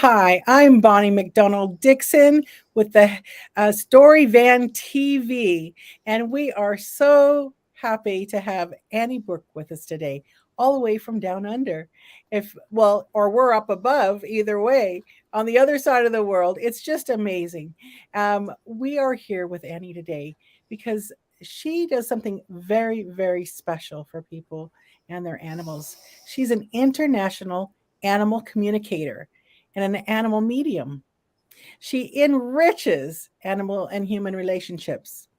Hi, I'm Bonnie McDonald Dixon with the Story Van TV, and we are so happy to have Annie Bourke with us today, all the way from down under. Or we're up above, either way, on the other side of the world. It's just amazing. We are here with Annie today because she does something very, very special for people and their animals. She's an international animal communicator and an animal medium. She enriches animal and human relationships,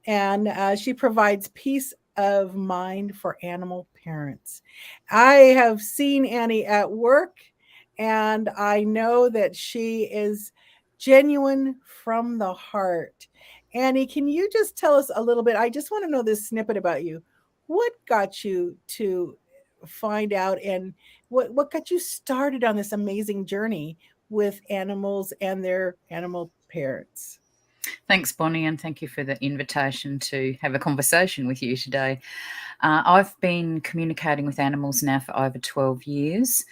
and she provides peace of mind for animal parents. I have seen Annie at work, and I know that she is genuine from the heart. Annie, can you just tell us a little bit? I just want to know this snippet about you. What got you to find out, and what got you started on this amazing journey with animals and their animal parents? Thanks, Bonnie, and thank you for the invitation to have a conversation with you today. I've been communicating with animals now for over 12 years,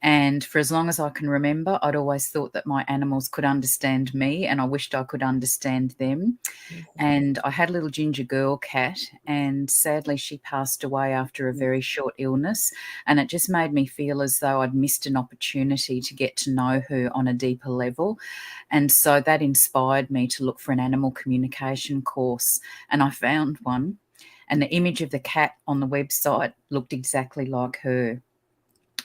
and for as long as I can remember, I'd always thought that my animals could understand me, and I wished I could understand them. Mhm. And I had a little ginger girl cat, and sadly, she passed away after a very short illness. And it just made me feel as though I'd missed an opportunity to get to know her on a deeper level. And so that inspired me to look for an animal communication course, and I found one. And the image of the cat on the website looked exactly like her.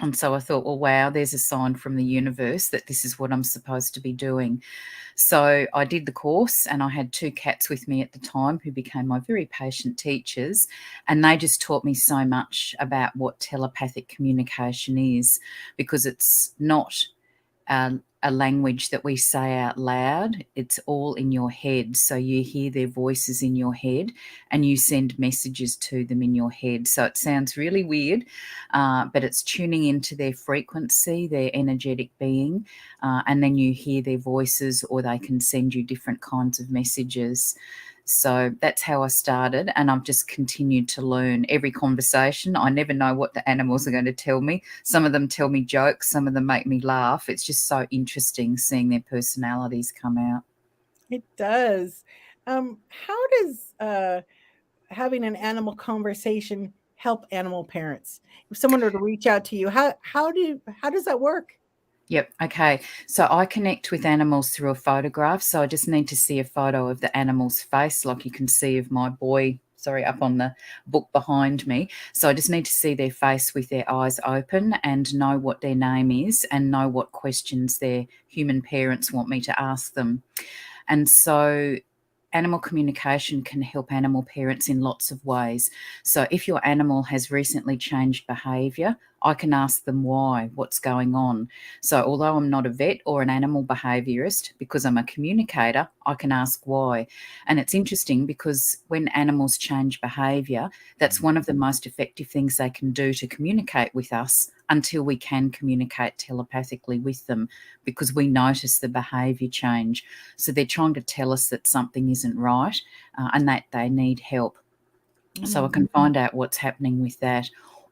And so I thought, well, wow, there's a sign from the universe that this is what I'm supposed to be doing. So I did the course, and I had two cats with me at the time who became my very patient teachers. And they just taught me so much about what telepathic communication is, because it's not a language that we say out loud. It's all in your head. So you hear their voices in your head and you send messages to them in your head. So it sounds really weird, but it's tuning into their frequency, their energetic being, and then you hear their voices, or they can send you different kinds of messages. So that's how I started, and I've just continued to learn every conversation. I never know what the animals are going to tell me. Some of them tell me jokes, some of them make me laugh. It's just so interesting seeing their personalities come out. It does. How does having an animal conversation help animal parents? If someone were to reach out to you, how does that work? Yep. Okay. So I connect with animals through a photograph. So I just need to see a photo of the animal's face, like you can see of my boy, sorry, up on the book behind me. So I just need to see their face with their eyes open and know what their name is and know what questions their human parents want me to ask them. And so animal communication can help animal parents in lots of ways. So if your animal has recently changed behaviour, I can ask them why, what's going on. So although I'm not a vet or an animal behaviourist, because I'm a communicator, I can ask why. And it's interesting because when animals change behaviour, that's one of the most effective things they can do to communicate with us until we can communicate telepathically with them, because we notice the behaviour change. So they're trying to tell us that something isn't right, and that they need help. So I Mm, can find out what's happening with that. mm,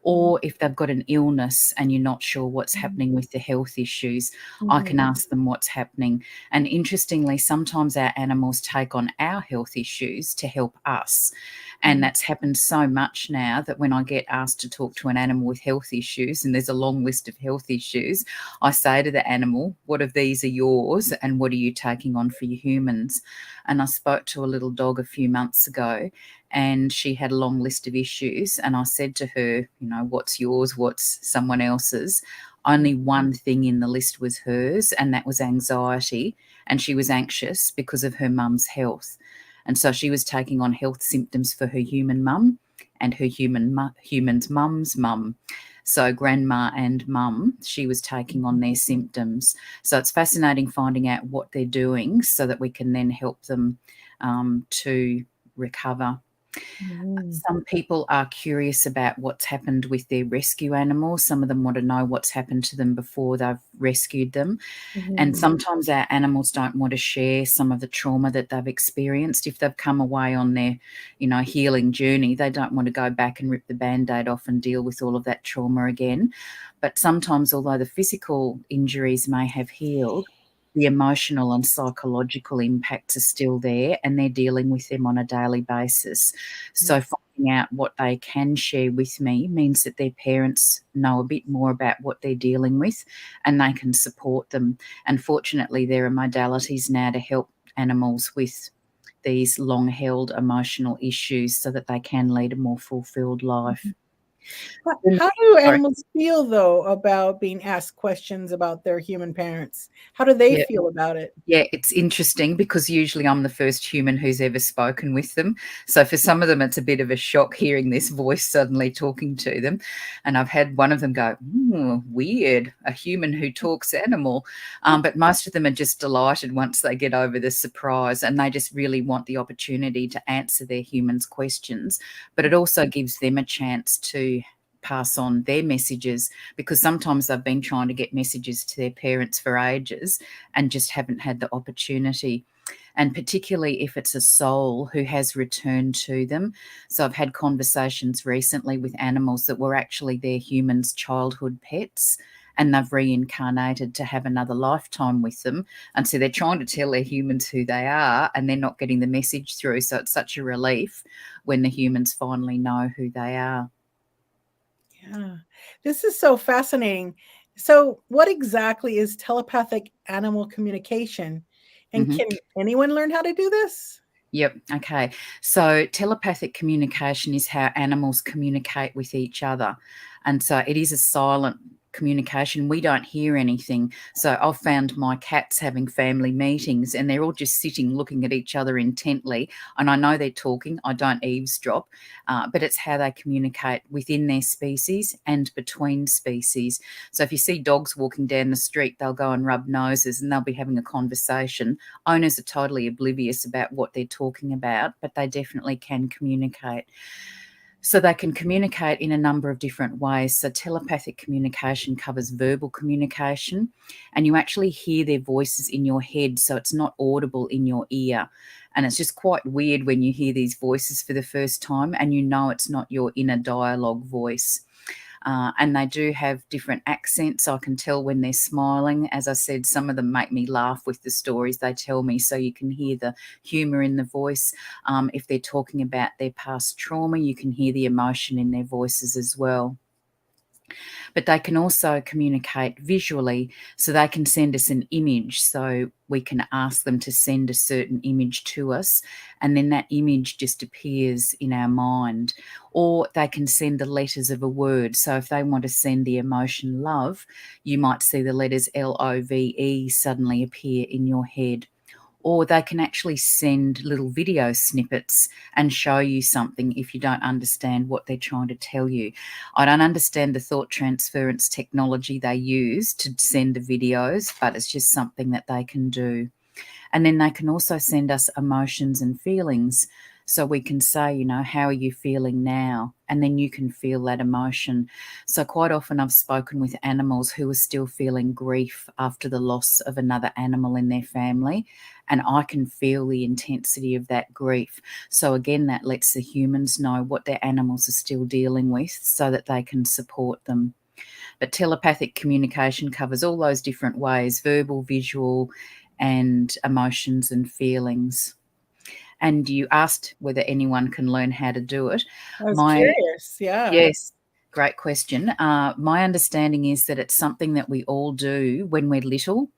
Or if they've got an illness and you're not sure what's happening with the health issues, I mhm, can ask them what's happening. And interestingly, sometimes our animals take on our health issues to help us. And mhm, that's happened so much now that when I get asked to talk to an animal with health issues, and there's a long list of health issues, I say to the animal, what of these are yours and what are you taking on for your humans? And I spoke to a little dog a few months ago, and she had a long list of issues. And I said to her, what's yours? What's someone else's? Only one thing in the list was hers, and that was anxiety. And she was anxious because of her mum's health. And so she was taking on health symptoms for her human mum and her human's mum's mum. So grandma and mum, she was taking on their symptoms. So it's fascinating finding out what they're doing so that we can then help them to recover. Mm. Some people are curious about what's happened with their rescue animals. Some of them want to know what's happened to them before they've rescued them. And Mhm. sometimes our animals don't want to share some of the trauma that they've experienced. If they've come away on their, healing journey, they don't want to go back and rip the Band-Aid off and deal with all of that trauma again. But sometimes, although the physical injuries may have healed, the emotional and psychological impacts are still there, and they're dealing with them on a daily basis. So Yes. finding out what they can share with me means that their parents know a bit more about what they're dealing with, and they can support them. And fortunately, there are modalities now to help animals with these long-held emotional issues so that they can lead a more fulfilled life. How do Sorry. animals feel, though, about being asked questions about their human parents? How do they Yeah. feel about it? Yeah, it's interesting because usually I'm the first human who's ever spoken with them. So for some of them, it's a bit of a shock hearing this voice suddenly talking to them. And I've had one of them go, weird, a human who talks animal. But most of them are just delighted once they get over the surprise, and they just really want the opportunity to answer their humans' questions. But it also gives them a chance to pass on their messages, because sometimes they've been trying to get messages to their parents for ages and just haven't had the opportunity. And particularly if it's a soul who has returned to them. So I've had conversations recently with animals that were actually their humans' childhood pets, and they've reincarnated to have another lifetime with them. And so they're trying to tell their humans who they are, and they're not getting the message through. So it's such a relief when the humans finally know who they are. Yeah, this is so fascinating. So, what exactly is telepathic animal communication? And Mhm. can anyone learn how to do this? Yep. Okay. So telepathic communication is how animals communicate with each other. And so it is a silent communication. We don't hear anything. So I've found my cats having family meetings and they're all just sitting looking at each other intently. And I know they're talking, I don't eavesdrop, but it's how they communicate within their species and between species. So if you see dogs walking down the street, they'll go and rub noses and they'll be having a conversation. Owners are totally oblivious about what they're talking about, but they definitely can communicate. So they can communicate in a number of different ways. So telepathic communication covers verbal communication, and you actually hear their voices in your head, so it's not audible in your ear. And it's just quite weird when you hear these voices for the first time and you know it's not your inner dialogue voice. And they do have different accents. I can tell when they're smiling. As I said, some of them make me laugh with the stories they tell me, so you can hear the humour in the voice. If they're talking about their past trauma, you can hear the emotion in their voices as well. But they can also communicate visually, so they can send us an image. So we can ask them to send a certain image to us, and then that image just appears in our mind. Or they can send the letters of a word. So if they want to send the emotion love, you might see the letters LOVE suddenly appear in your head. Or they can actually send little video snippets and show you something if you don't understand what they're trying to tell you. I don't understand the thought transference technology they use to send the videos, but it's just something that they can do. And then they can also send us emotions and feelings. So we can say, how are you feeling now? And then you can feel that emotion. So quite often I've spoken with animals who are still feeling grief after the loss of another animal in their family. And I can feel the intensity of that grief. So again, that lets the humans know what their animals are still dealing with so that they can support them. But telepathic communication covers all those different ways: verbal, visual, and emotions and feelings. And you asked whether anyone can learn how to do it. I was My curious. Yeah. Yes, great question. My understanding is that it's something that we all do when we're little,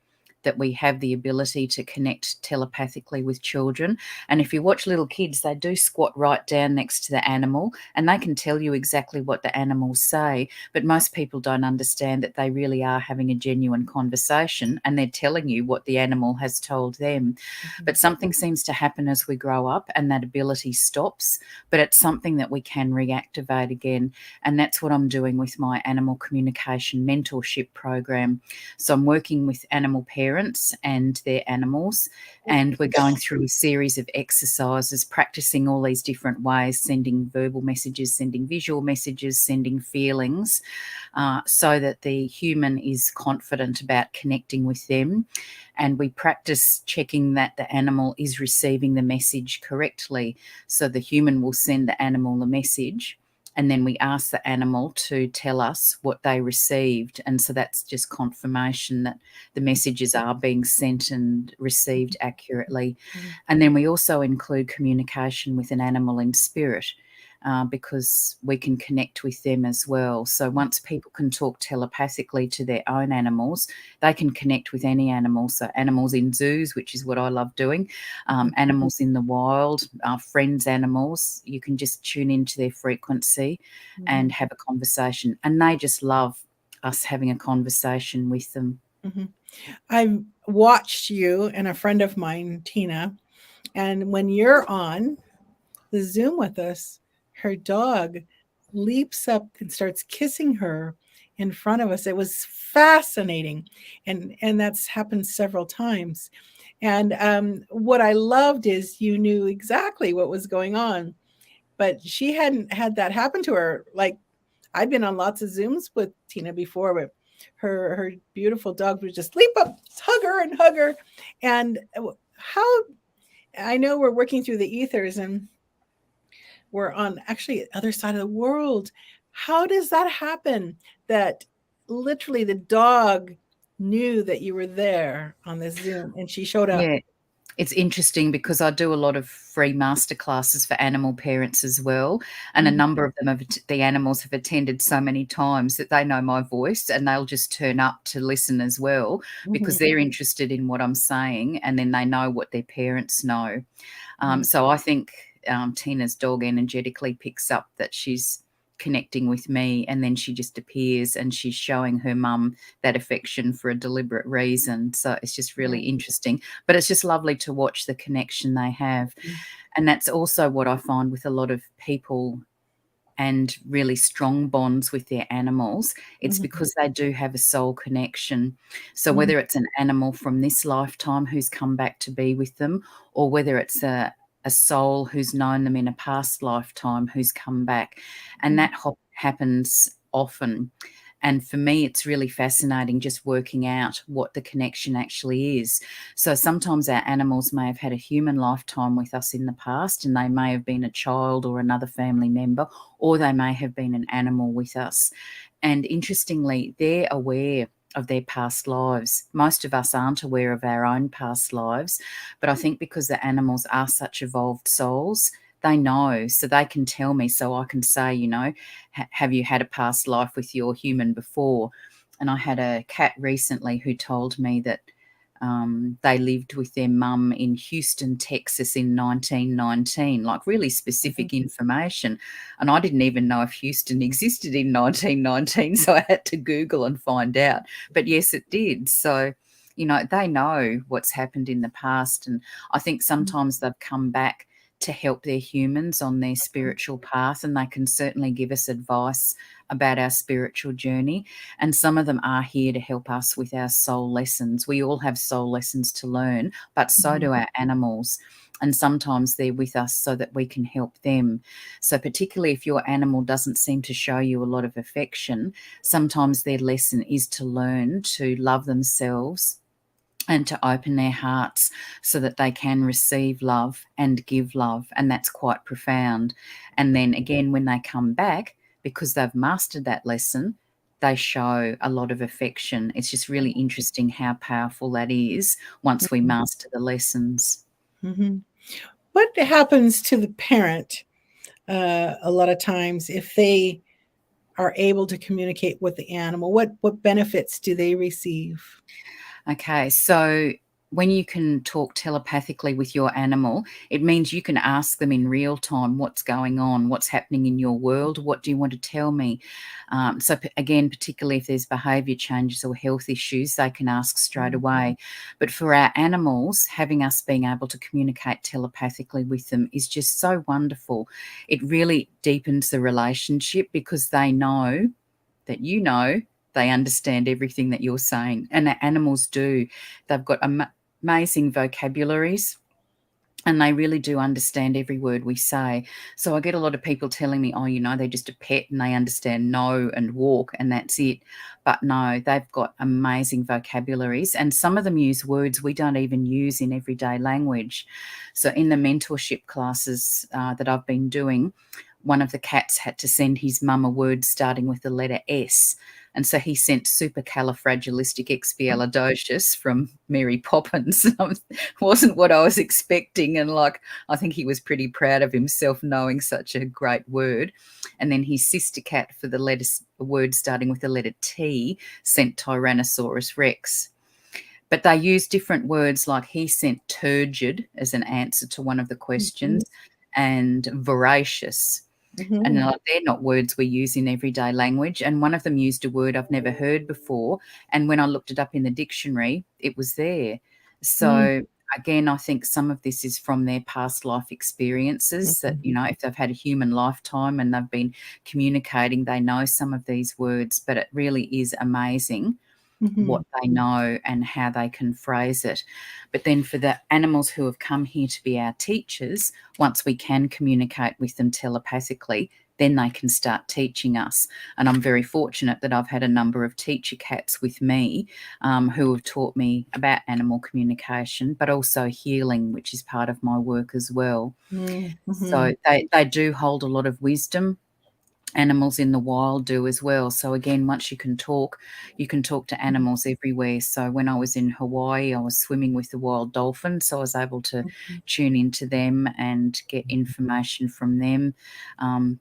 that we have the ability to connect telepathically with children. And if you watch little kids, they do squat right down next to the animal and they can tell you exactly what the animals say. But most people don't understand that they really are having a genuine conversation and they're telling you what the animal has told them. Mhm. But something seems to happen as we grow up and that ability stops. But it's something that we can reactivate again. And that's what I'm doing with my animal communication mentorship program. So I'm working with animal parents parents and their animals. And we're going through a series of exercises, practicing all these different ways, sending verbal messages, sending visual messages, sending feelings, so that the human is confident about connecting with them. And we practice checking that the animal is receiving the message correctly. So the human will send the animal a message, and then we ask the animal to tell us what they received. And so that's just confirmation that the messages are being sent and received accurately. And then we also include communication with an animal in spirit, because we can connect with them as well. So once people can talk telepathically to their own animals, they can connect with any animal. So animals in zoos, which is what I love doing, animals in the wild, friends' animals, you can just tune into their frequency and have a conversation. And they just love us having a conversation with them. I've watched you and a friend of mine, Tina, and when you're on the Zoom with us, her dog leaps up and starts kissing her in front of us. It was fascinating, and that's happened several times. And what I loved is you knew exactly what was going on, but she hadn't had that happen to her. Like, I've been on lots of Zooms with Tina before, but her beautiful dog would just leap up, hug her. And how I know we're working through the ethers and we're on actually the other side of the world. How does that happen? That literally the dog knew that you were there on this Zoom and she showed up. Yeah. It's interesting because I do a lot of free masterclasses for animal parents as well, and a number of them the animals have attended so many times that they know my voice and they'll just turn up to listen as well because they're interested in what I'm saying, and then they know what their parents know. So I think Tina's dog energetically picks up that she's connecting with me, and then she just appears and she's showing her mum that affection for a deliberate reason. So it's just really interesting, but it's just lovely to watch the connection they have. And that's also what I find with a lot of people and really strong bonds with their animals. It's because they do have a soul connection. So whether it's an animal from this lifetime who's come back to be with them, or whether it's a soul who's known them in a past lifetime who's come back, and that happens often. And for me, it's really fascinating just working out what the connection actually is. So sometimes our animals may have had a human lifetime with us in the past, and they may have been a child or another family member, or they may have been an animal with us. And interestingly, they're aware of their past lives. Most of us aren't aware of our own past lives, but I think because the animals are such evolved souls, they know, so they can tell me, so I can say, you know, have you had a past life with your human before? And I had a cat recently who told me that they lived with their mum in Houston, Texas in 1919, like really specific information. And I didn't even know if Houston existed in 1919, so I had to Google and find out. But yes, it did. So, you know, they know what's happened in the past. And I think sometimes they've come back to help their humans on their spiritual path, and they can certainly give us advice about our spiritual journey. And some of them are here to help us with our soul lessons. We all have soul lessons to learn, but so do our animals. And sometimes they're with us so that we can help them. So particularly if your animal doesn't seem to show you a lot of affection, sometimes their lesson is to learn to love themselves and to open their hearts so that they can receive love and give love. And that's quite profound. And then again, when they come back, because they've mastered that lesson, they show a lot of affection. It's just really interesting how powerful that is once we master the lessons. What happens to the parent a lot of times if they are able to communicate with the animal? What benefits do they receive? Okay, so when you can talk telepathically with your animal, it means you can ask them in real time what's going on, what's happening in your world, what do you want to tell me? Again, particularly if there's behaviour changes or health issues, they can ask straight away. But for our animals, having us being able to communicate telepathically with them is just so wonderful. It really deepens the relationship because they know that you know they understand everything that you're saying. And animals do. They've got amazing vocabularies, and they really do understand every word we say. So I get a lot of people telling me, oh, they're just a pet and they understand no and walk and that's it. But no, they've got amazing vocabularies, and some of them use words we don't even use in everyday language. So in the mentorship classes that I've been doing, one of the cats had to send his mum a word starting with the letter S. And so he sent supercalifragilisticexpialidocious from Mary Poppins. Wasn't what I was expecting. And I think he was pretty proud of himself knowing such a great word. And then his sister cat, for the word starting with the letter T, sent Tyrannosaurus Rex. But they use different words, like he sent turgid as an answer to one of the questions, and voracious. And they're not words we use in everyday language. And one of them used a word I've never heard before. And when I looked it up in the dictionary, it was there. So again, I think some of this is from their past life experiences, that, if they've had a human lifetime and they've been communicating, they know some of these words. But it really is amazing what they know and how they can phrase it. But then for the animals who have come here to be our teachers, once we can communicate with them telepathically, then they can start teaching us. And I'm very fortunate that I've had a number of teacher cats with me who have taught me about animal communication, but also healing, which is part of my work as well. So they do hold a lot of wisdom. Animals in the wild do as well. So again, once you can talk to animals everywhere. So when I was in Hawaii, I was swimming with the wild dolphins, so I was able to tune into them and get information from them.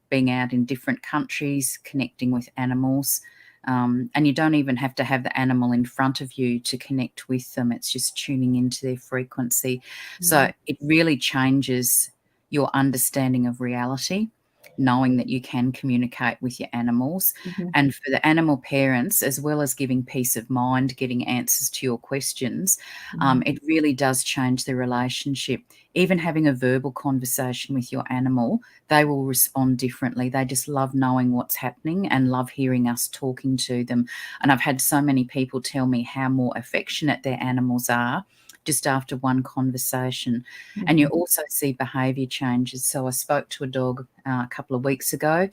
Being out in different countries, connecting with animals. And you don't even have to have the animal in front of you to connect with them. It's just tuning into their frequency. So it really changes your understanding of reality, knowing that you can communicate with your animals. And for the animal parents, as well as giving peace of mind, getting answers to your questions, it really does change the relationship. Even having a verbal conversation with your animal, they will respond differently. They just love knowing what's happening and love hearing us talking to them. And I've had so many people tell me how more affectionate their animals are just after one conversation. And you also see behaviour changes. So I spoke to a dog a couple of weeks ago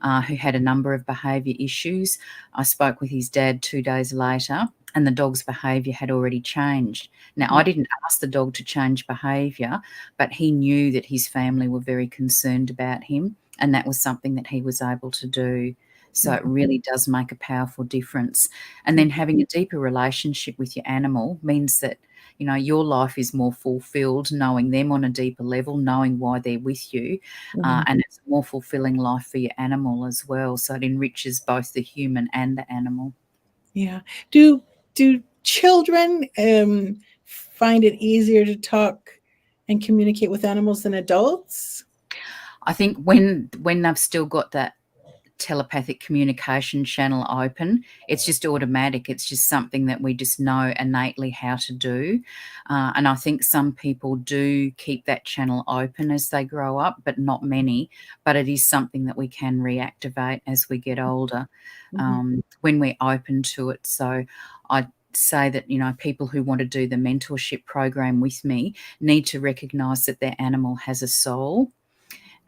who had a number of behaviour issues. I spoke with his dad 2 days later, and the dog's behaviour had already changed. Now, I didn't ask the dog to change behaviour, but he knew that his family were very concerned about him, and that was something that he was able to do. So it really does make a powerful difference. And then having a deeper relationship with your animal means that, your life is more fulfilled, knowing them on a deeper level, knowing why they're with you. And it's a more fulfilling life for your animal as well. So it enriches both the human and the animal. Yeah. Do children find it easier to talk and communicate with animals than adults? I think when they've still got that telepathic communication channel open, it's just automatic. It's just something that we just know innately how to do. And I think some people do keep that channel open as they grow up, but not many. But it is something that we can reactivate as we get older when we're open to it. So I say that, people who want to do the mentorship program with me need to recognise that their animal has a soul,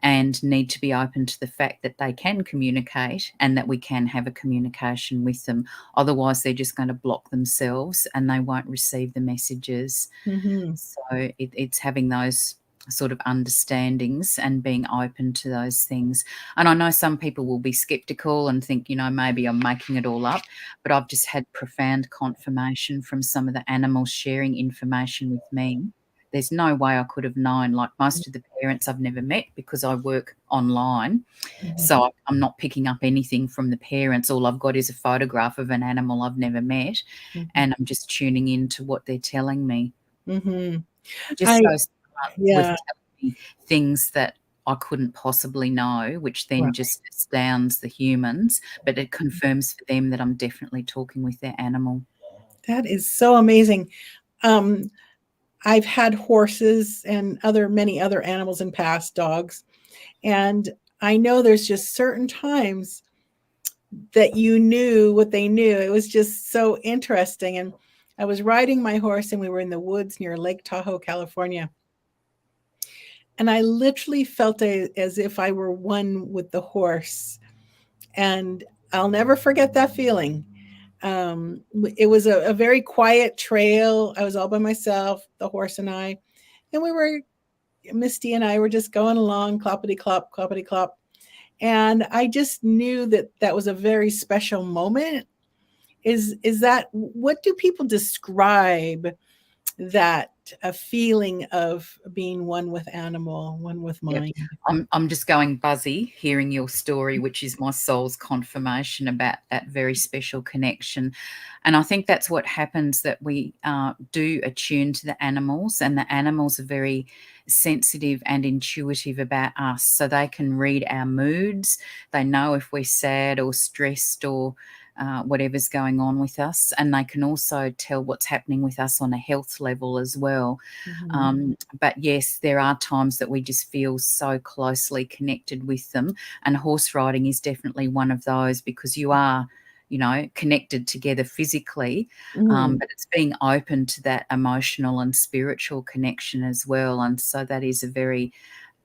and need to be open to the fact that they can communicate and that we can have a communication with them. Otherwise, they're just going to block themselves and they won't receive the messages. So it's having those sort of understandings and being open to those things. And I know some people will be skeptical and think, maybe I'm making it all up, but I've just had profound confirmation from some of the animals sharing information with me. There's no way I could have known. Like most of the parents I've never met, because I work online. So I'm not picking up anything from the parents. All I've got is a photograph of an animal I've never met, and I'm just tuning into what they're telling me. Just I so smart with yeah. telling me things that I couldn't possibly know, which then Right. just astounds the humans, but it confirms for them that I'm definitely talking with their animal. That is so amazing. I've had horses and many other animals in past, dogs, and I know there's just certain times that you knew what they knew. It was just so interesting. And I was riding my horse, and we were in the woods near Lake Tahoe, California. And I literally felt as if I were one with the horse. And I'll never forget that feeling. It was a very quiet trail. I was all by myself, the horse and I. And Misty and I were just going along, cloppity clop, cloppity clop. And I just knew that that was a very special moment. Is that, what do people describe that a feeling of being one with animal, one with Yep. mind? I'm just going buzzy hearing your story, which is my soul's confirmation about that very special connection. And I think that's what happens, that we do attune to the animals, and the animals are very sensitive and intuitive about us. So they can read our moods. They know if we're sad or stressed or whatever's going on with us. And they can also tell what's happening with us on a health level as well. Mhm. But yes, there are times that we just feel so closely connected with them. And horse riding is definitely one of those, because you are, connected together physically, Mhm. but it's being open to that emotional and spiritual connection as well. And so that is a very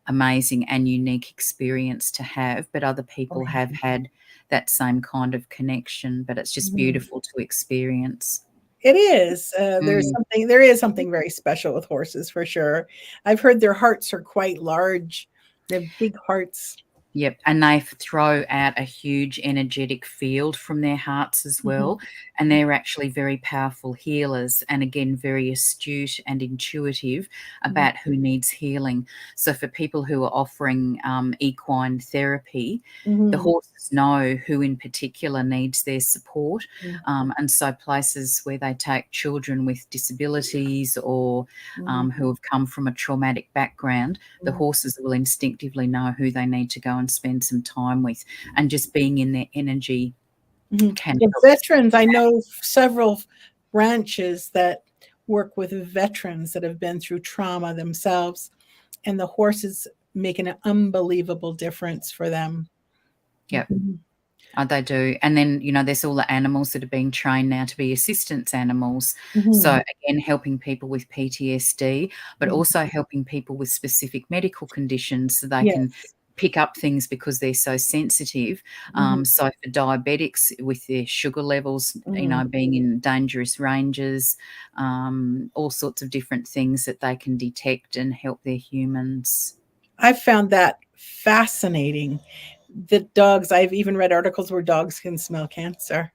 amazing and unique experience to have. But other Oh, people have yeah. had that same kind of connection, but it's just Mhm. beautiful to experience. It is. Mm. There is something very special with horses for sure. I've heard their hearts are quite large. They have big hearts. Yep, and they throw out a huge energetic field from their hearts as Mhm. well, and they're actually very powerful healers, and again, very astute and intuitive Mhm. about who needs healing. So for people who are offering equine therapy, the Mhm. horses know who in particular needs their support, Mhm. and so places where they take children with disabilities or Mhm. who have come from a traumatic background, the Mhm. horses will instinctively know who they need to go and spend some time with, and just being in their energy Mhm. can The help to veterans, I know several branches that work with veterans that have been through trauma themselves, and the horses make an unbelievable difference for them. yeah. Mhm. They do. And then, there's all the animals that are being trained now to be assistance animals. So, Mhm. again, helping people with PTSD, but Mhm. also helping people with specific medical conditions so they can Yes. pick up things because they're so sensitive. Mhm. So, for diabetics with their sugar levels, Mhm. being in dangerous ranges, all sorts of different things that they can detect and help their humans. I found that fascinating. The dogs, I've even read articles where dogs can smell cancer,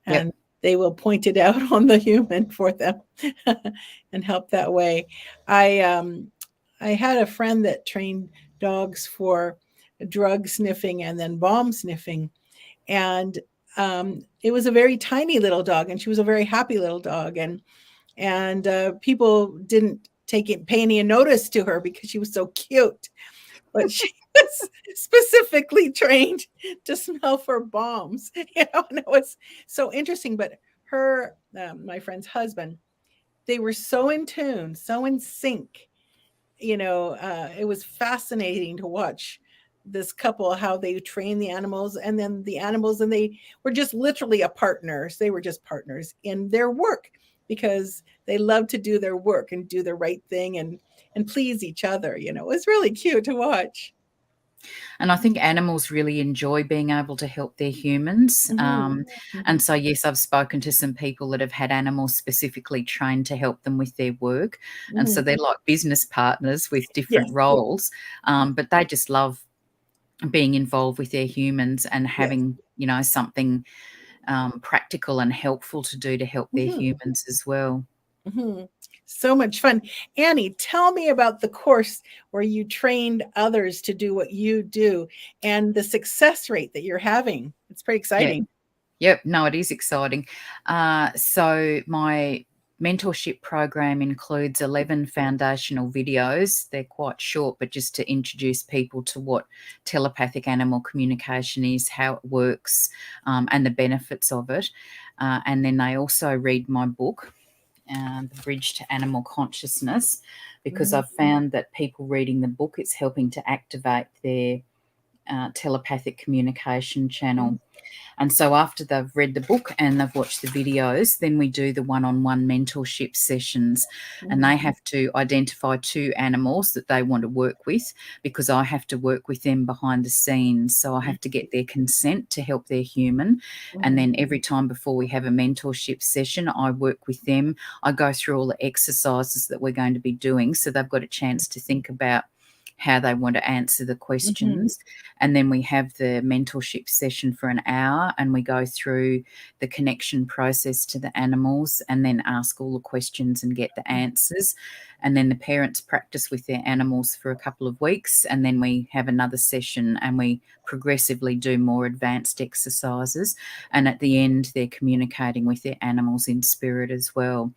Yep. and they will point it out on the human for them and help that way. I um I had a friend that trained dogs for drug sniffing and then bomb sniffing, and it was a very tiny little dog, and she was a very happy little dog, and people didn't pay any notice to her because she was so cute, but she was specifically trained to smell for bombs, and it was so interesting. But my friend's husband, they were so in tune, so in sync. It was fascinating to watch this couple, how they train the animals, and then the animals, and they were just literally a partners. They were just partners in their work because they love to do their work and do the right thing and please each other. It was really cute to watch. And I think animals really enjoy being able to help their humans. Mhm. And Mhm. so, yes, I've spoken to some people that have had animals specifically trained to help them with their work. And so Mhm. they're like business partners with different Yes. roles, but they just love being involved with their humans and Yes. having, something practical and helpful to do to help their Mhm. humans as well. Mhm. So much fun. Annie, tell me about the course where you trained others to do what you do and the success rate that you're having. It's pretty Yeah. exciting. Yep. No, it is exciting. So my mentorship program includes 11 foundational videos. They're quite short, but just to introduce people to what telepathic animal communication is, how it works, and the benefits of it. And then they also read my book, The Bridge to Animal Consciousness, because Mhm. I've found that people reading the book, it's helping to activate their telepathic communication Mhm. channel. And so after they've read the book and they've watched the videos, then we do the one-on-one mentorship sessions. And Mhm. they have to identify 2 animals that they want to work with, because I have to work with them behind the scenes. So I have to get their consent to help their human. And Mhm. then every time before we have a mentorship session, I work with them. I go through all the exercises that we're going to be doing. So they've got a chance to think about how they want to answer the Mhm. questions. And then we have the mentorship session for an hour, and we go through the connection process to the animals and then ask all the questions and get the answers. And then the parents practice with their animals for a couple of weeks, and then we have another session and we progressively do more advanced exercises. And at the end, they're communicating with their animals in spirit as well.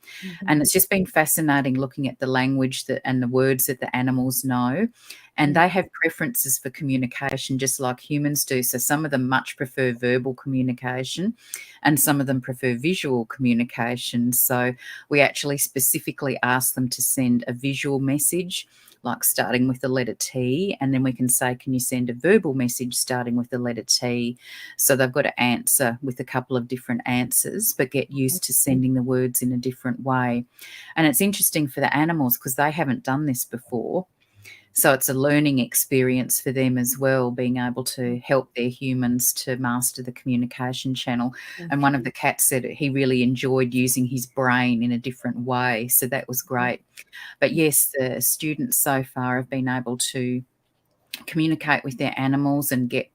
And Mhm. it's just been fascinating looking at the language that and the words that the animals know. And Mhm. they have preferences for communication just like humans do. So some of them much prefer verbal communication and some of them prefer visual communication. So we actually specifically ask them to send a visual message, like starting with the letter T, and then we can say, can you send a verbal message starting with the letter T? So they've got to answer with a couple of different answers, but get used to sending the words in a different way. And it's interesting for the animals because they haven't done this before. So it's a learning experience for them as well, being able to help their humans to master the communication channel. And one of the cats said he really enjoyed using his brain in a different way. So that was great. But yes, the students so far have been able to communicate with their animals and get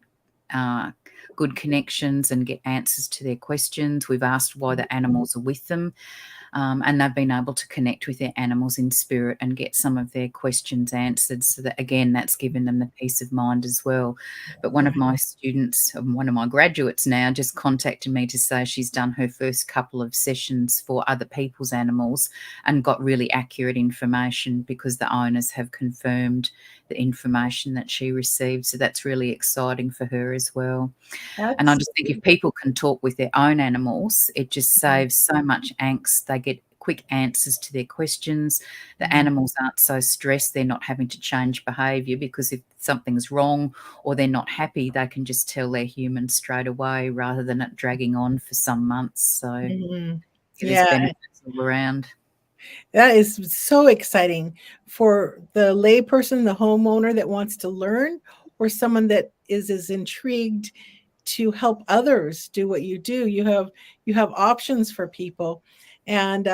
uh, good connections and get answers to their questions. We've asked why the animals are with them. And they've been able to connect with their animals in spirit and get some of their questions answered. So that, again, that's given them the peace of mind as well. But one of my students, one of my graduates now, just contacted me to say she's done her first couple of sessions for other people's animals and got really accurate information because the owners have confirmed the information that she received. So that's really exciting for her as well. And I That's just think if people can talk with their own animals, it just saves so much angst. They get quick answers to their questions. The Mhm. animals aren't so stressed. They're not having to change behavior because if something's wrong or they're not happy, they can just tell their human straight away rather than it dragging on for some months. So Mhm. yeah, there's Yeah, benefits all around. that is so exciting for the layperson, the homeowner that wants to learn, or someone that is as intrigued to help others do what you do. You have options for people, and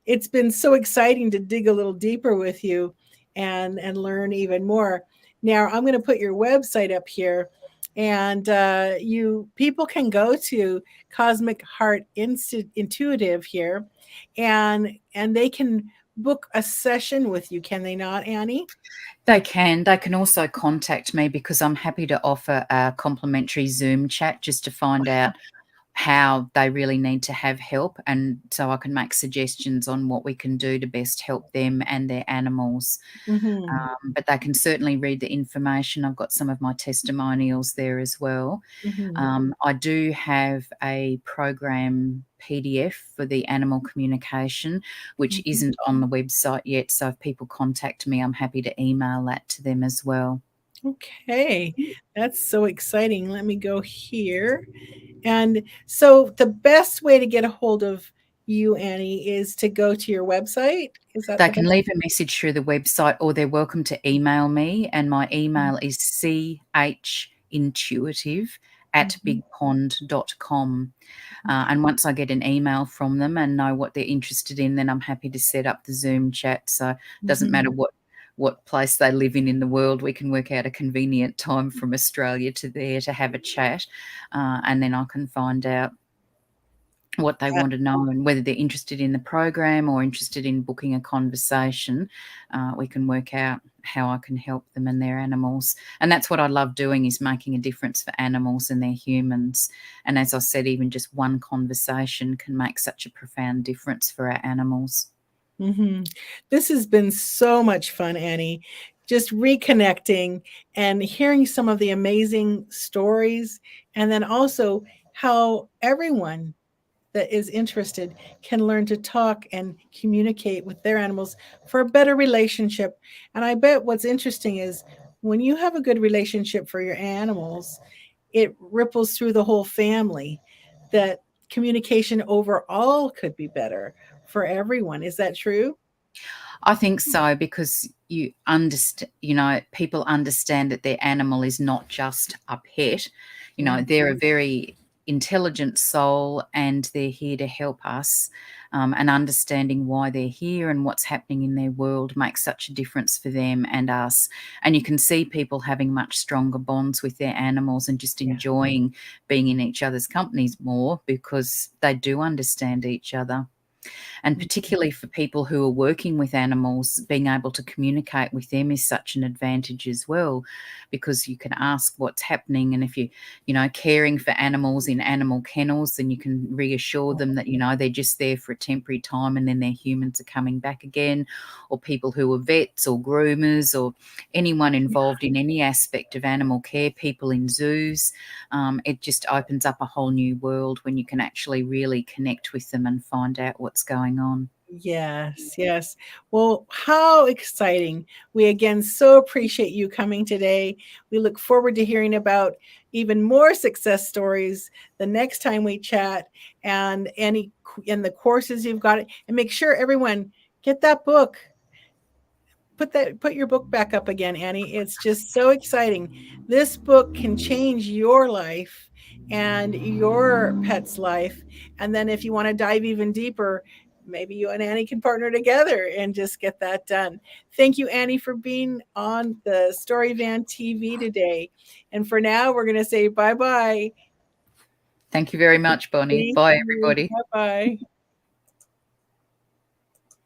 it's been so exciting to dig a little deeper with you and learn even more. Now I'm going to put your website up here, and you people can go to Cosmic Heart Intuitive here, and they can book a session with you. Can they not, Annie? They can. They can also contact me because I'm happy to offer a complimentary Zoom chat just to find out how they really need to have help, and so I can make suggestions on what we can do to best help them and their animals. Hmm. But they can certainly read the information. I've got some of my testimonials there as well. Hmm. I do have a program PDF for the animal communication, which Hmm. isn't on the website yet. So if people contact me, I'm happy to email that to them as well. Okay, that's so exciting. Let me go here. And so the best way to get a hold of you, Annie, is to go to your website. Is that They the can best? leave a message through the website or they're welcome to email me. And my email is chintuitive at Mhm. bigpond.com. And once I get an email from them and know what they're interested in, then I'm happy to set up the Zoom chat. So it doesn't matter Mhm. what place they live in the world, we can work out a convenient time from Australia to there to have a chat, and then I can find out what they That want to know and whether they're interested in the program or interested in booking a conversation. We can work out how I can help them and their animals. And that's what I love doing, is making a difference for animals and their humans. And as I said, even just one conversation can make such a profound difference for our animals. Mhm. This has been so much fun, Annie. Just reconnecting and hearing some of the amazing stories, and then also how everyone that is interested can learn to talk and communicate with their animals for a better relationship. And I bet what's interesting is when you have a good relationship for your animals, it ripples through the whole family. That communication overall could be better for everyone. Is that true? I think so, because you understand, people understand that their animal is not just a pet. Yeah. They're a very intelligent soul, and they're here to help us. And understanding why they're here and what's happening in their world makes such a difference for them and us. And you can see people having much stronger bonds with their animals and just Yeah. enjoying being in each other's companies more, because they do understand each other. And particularly for people who are working with animals, being able to communicate with them is such an advantage as well, because you can ask what's happening. And if caring for animals in animal kennels, then you can reassure them that, they're just there for a temporary time and then their humans are coming back again. Or people who are vets or groomers or anyone involved in any aspect of animal care, people in zoos. It just opens up a whole new world when you can actually really connect with them and find out what's going on. Yes, yes. Well, how exciting. We again so appreciate you coming today. We look forward to hearing about even more success stories the next time we chat, and any in the courses you've got. And make sure everyone get that book. Put your book back up again, Annie. It's just so exciting. This book can change your life and your pet's life. And then if you want to dive even deeper, maybe you and Annie can partner together and just get that done. Thank you, Annie, for being on the Story Van TV today. And for now, we're going to say bye bye. Thank you very much, Bonnie. Thank Bye, you. everybody. Bye bye.